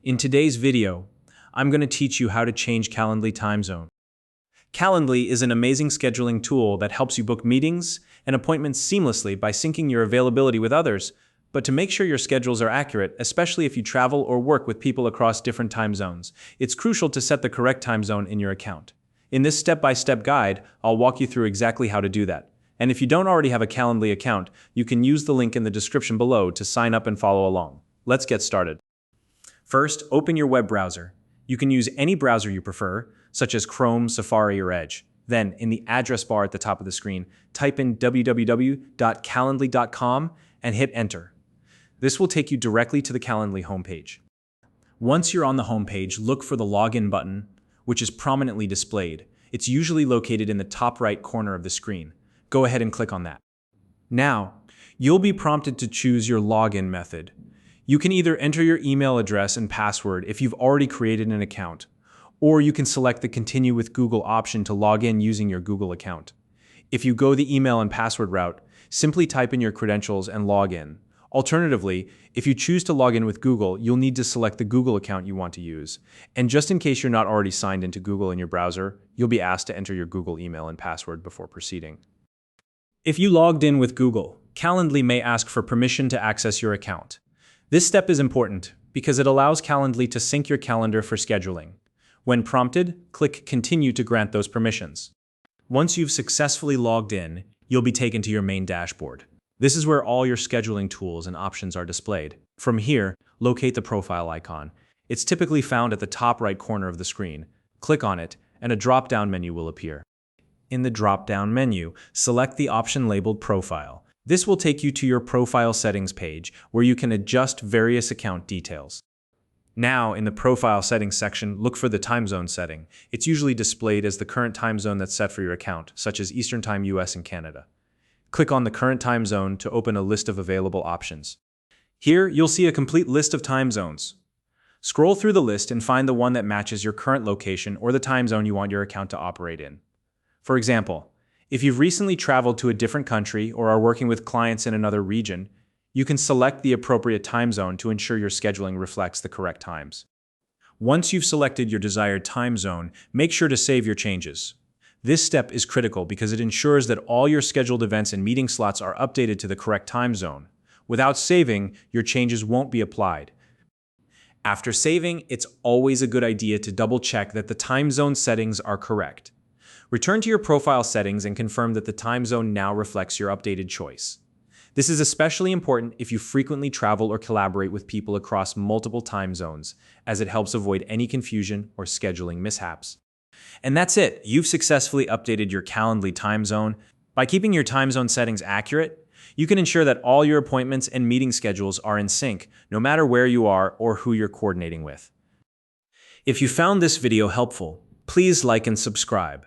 In today's video, I'm going to teach you how to change Calendly time zone. Calendly is an amazing scheduling tool that helps you book meetings and appointments seamlessly by syncing your availability with others, but to make sure your schedules are accurate, especially if you travel or work with people across different time zones, it's crucial to set the correct time zone in your account. In this step-by-step guide, I'll walk you through exactly how to do that. And if you don't already have a Calendly account, you can use the link in the description below to sign up and follow along. Let's get started. First, open your web browser. You can use any browser you prefer, such as Chrome, Safari, or Edge. Then, in the address bar at the top of the screen, type in www.calendly.com and hit enter. This will take you directly to the Calendly homepage. Once you're on the homepage, look for the login button, which is prominently displayed. It's usually located in the top right corner of the screen. Go ahead and click on that. Now, you'll be prompted to choose your login method. You can either enter your email address and password if you've already created an account, or you can select the Continue with Google option to log in using your Google account. If you go the email and password route, simply type in your credentials and log in. Alternatively, if you choose to log in with Google, you'll need to select the Google account you want to use. And just in case you're not already signed into Google in your browser, you'll be asked to enter your Google email and password before proceeding. If you logged in with Google, Calendly may ask for permission to access your account. This step is important because it allows Calendly to sync your calendar for scheduling. When prompted, click Continue to grant those permissions. Once you've successfully logged in, you'll be taken to your main dashboard. This is where all your scheduling tools and options are displayed. From here, locate the profile icon. It's typically found at the top right corner of the screen. Click on it, and a drop-down menu will appear. In the drop-down menu, select the option labeled Profile. This will take you to your profile settings page, where you can adjust various account details. Now, in the profile settings section, look for the time zone setting. It's usually displayed as the current time zone that's set for your account, such as Eastern Time US and Canada. Click on the current time zone to open a list of available options. Here, you'll see a complete list of time zones. Scroll through the list and find the one that matches your current location or the time zone you want your account to operate in. For example, if you've recently traveled to a different country or are working with clients in another region, you can select the appropriate time zone to ensure your scheduling reflects the correct times. Once you've selected your desired time zone, make sure to save your changes. This step is critical because it ensures that all your scheduled events and meeting slots are updated to the correct time zone. Without saving, your changes won't be applied. After saving, it's always a good idea to double-check that the time zone settings are correct. Return to your profile settings and confirm that the time zone now reflects your updated choice. This is especially important if you frequently travel or collaborate with people across multiple time zones, as it helps avoid any confusion or scheduling mishaps. And that's it. You've successfully updated your Calendly time zone. By keeping your time zone settings accurate, you can ensure that all your appointments and meeting schedules are in sync, no matter where you are or who you're coordinating with. If you found this video helpful, please like and subscribe.